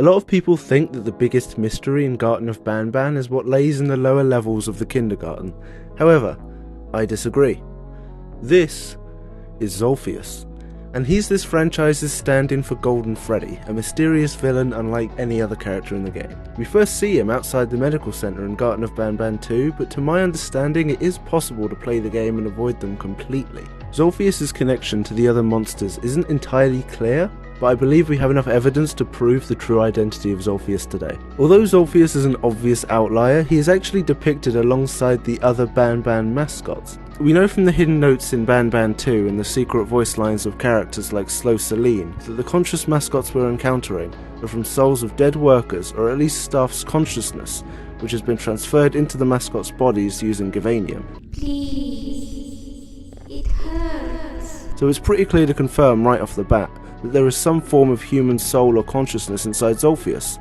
A lot of people think that the biggest mystery in Garten of Banban is what lays in the lower levels of the kindergarten. However, I disagree. This is ZOLPHIUS, and he's this franchise's stand-in for Golden Freddy, a mysterious villain unlike any other character in the game. We first see him outside the medical centre in Garten of Banban 2, but to my understanding it is possible to play the game and avoid them completely. ZOLPHIUS' connection to the other monsters isn't entirely clear, but I believe we have enough evidence to prove the true identity of ZOLPHIUS today. Although ZOLPHIUS is an obvious outlier, he is actually depicted alongside the other Banban mascots. We know from the hidden notes in Banban 2 and the secret voice lines of characters like Slow Celine that the conscious mascots we're encountering are from souls of dead workers, or at least staff's consciousness, which has been transferred into the mascots' bodies using Givanium. Please, it hurts. So it's pretty clear to confirm right off the bat that there is some form of human soul or consciousness inside ZOLPHIUS,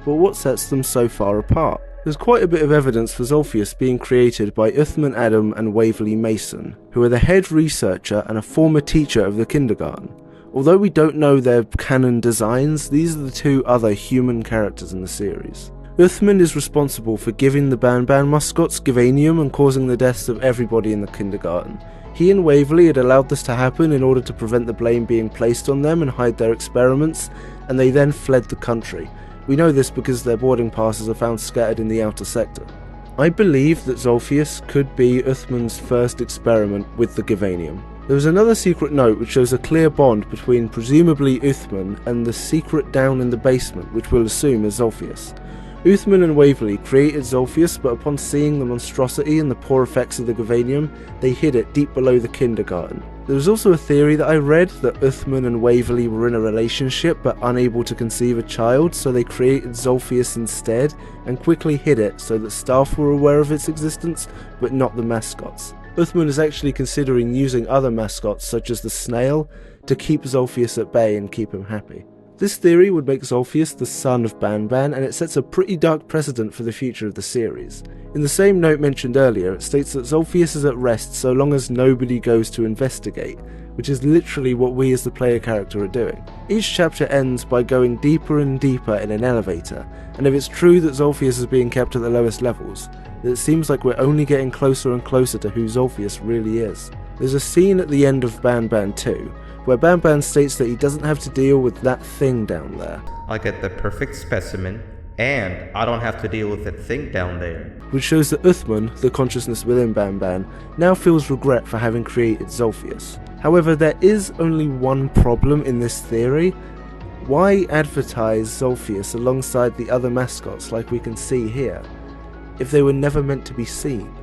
but what sets them so far apart? There's quite a bit of evidence for ZOLPHIUS being created by Uthman Adam and Waverly Mason, who are the head researcher and a former teacher of the kindergarten. Although we don't know their canon designs, these are the two other human characters in the series. Uthman is responsible for giving the Banban mascots Givanium and causing the deaths of everybody in the kindergarten. He and Waverly had allowed this to happen in order to prevent the blame being placed on them and hide their experiments, and they then fled the country. We know this because their boarding passes are found scattered in the outer sector. I believe that ZOLPHIUS could be Uthman's first experiment with the Givanium. There was another secret note which shows a clear bond between presumably Uthman and the secret down in the basement, which we'll assume is ZOLPHIUS. Uthman and Waverly created ZOLPHIUS, but upon seeing the monstrosity and the poor effects of the Givanium, they hid it deep below the kindergarten. There was also a theory that I read that Uthman and Waverly were in a relationship but unable to conceive a child, so they created ZOLPHIUS instead and quickly hid it so that staff were aware of its existence, but not the mascots. Uthman is actually considering using other mascots such as the snail to keep ZOLPHIUS at bay and keep him happy. This theory would make ZOLPHIUS the son of Banban, and it sets a pretty dark precedent for the future of the series. In the same note mentioned earlier, it states that ZOLPHIUS is at rest so long as nobody goes to investigate, which is literally what we as the player character are doing. Each chapter ends by going deeper and deeper in an elevator, and if it's true that ZOLPHIUS is being kept at the lowest levels, then it seems like we're only getting closer and closer to who ZOLPHIUS really is. There's a scene at the end of Banban 2, where Banban states that he doesn't have to deal with that thing down there. I get the perfect specimen, and I don't have to deal with that thing down there. Which shows that Uthman, the consciousness within Banban, now feels regret for having created ZOLPHIUS. However, there is only one problem in this theory. Why advertise ZOLPHIUS alongside the other mascots like we can see here, if they were never meant to be seen?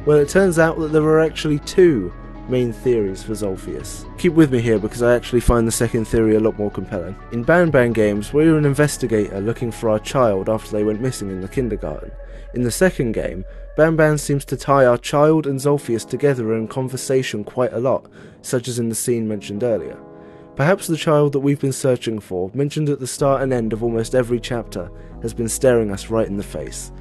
Well, it turns out that there are actually two main theories for ZOLPHIUS. Keep with me here because I actually find the second theory a lot more compelling. In Banban games, we're an investigator looking for our child after they went missing in the kindergarten. In the second game, Banban seems to tie our child and ZOLPHIUS together in conversation quite a lot, such as in the scene mentioned earlier. Perhaps the child that we've been searching for, mentioned at the start and end of almost every chapter, has been staring us right in the face.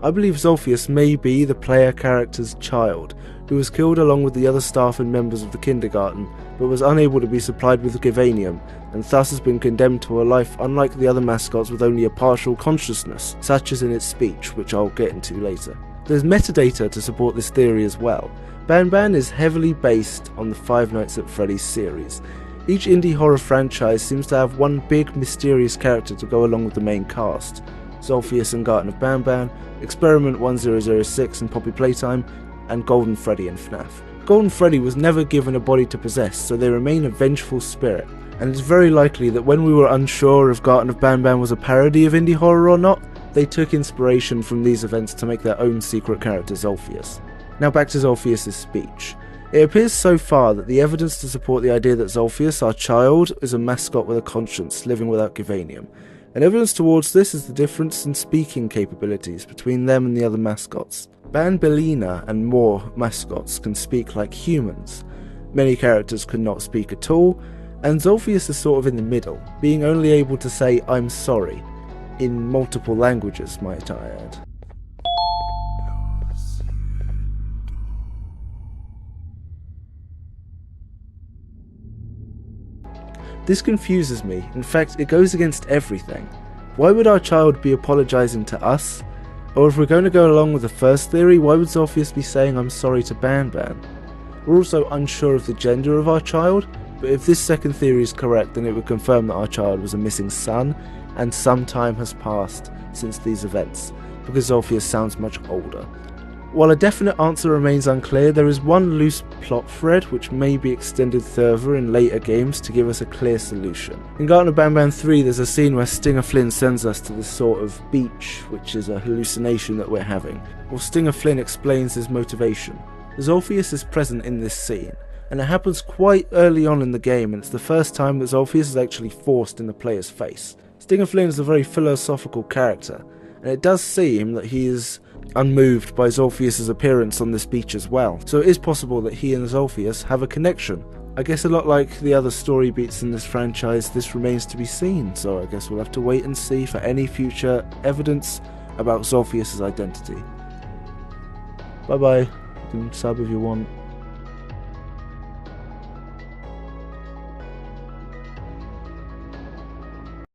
I believe ZOLPHIUS may be the player character's child, who was killed along with the other staff and members of the kindergarten, but was unable to be supplied with Givanium, and thus has been condemned to a life unlike the other mascots with only a partial consciousness, such as in its speech, which I'll get into later. There's metadata to support this theory as well. Banban is heavily based on the Five Nights at Freddy's series. Each indie horror franchise seems to have one big mysterious character to go along with the main cast. ZOLPHIUS and Garten of Banban, Experiment 1006 and Poppy Playtime, and Golden Freddy and FNAF. Golden Freddy was never given a body to possess, so they remain a vengeful spirit, and it's very likely that when we were unsure if Garten of Banban was a parody of indie horror or not, they took inspiration from these events to make their own secret character ZOLPHIUS. Now back to ZOLPHIUS' speech. It appears so far that the evidence to support the idea that ZOLPHIUS, our child, is a mascot with a conscience, living without Givanium. And evidence towards this is the difference in speaking capabilities between them and the other mascots. Banbaleena and more mascots can speak like humans. Many characters could not speak at all, and ZOLPHIUS is sort of in the middle, being only able to say "I'm sorry" in multiple languages, might I add. This confuses me. In fact, it goes against everything. Why would our child be apologising to us? Or if we're going to go along with the first theory, why would ZOLPHIUS be saying I'm sorry to Banban? We're also unsure of the gender of our child, but if this second theory is correct, then it would confirm that our child was a missing son, and some time has passed since these events, because ZOLPHIUS sounds much older. While a definite answer remains unclear, there is one loose plot thread which may be extended further in later games to give us a clear solution. In Garten of Banban 3 there's a scene where Stinger Flynn sends us to this sort of beach, which is a hallucination that we're having. Well, Stinger Flynn explains his motivation. ZOLPHIUS is present in this scene, and it happens quite early on in the game, and it's the first time that ZOLPHIUS is actually forced in the player's face. Stinger Flynn is a very philosophical character, and it does seem that he is unmoved by ZOLPHIUS' appearance on this beach as well, so it is possible that he and ZOLPHIUS have a connection. I guess a lot like the other story beats in this franchise, this remains to be seen, so I guess we'll have to wait and see for any future evidence about ZOLPHIUS' identity. Bye bye, you can sub if you want.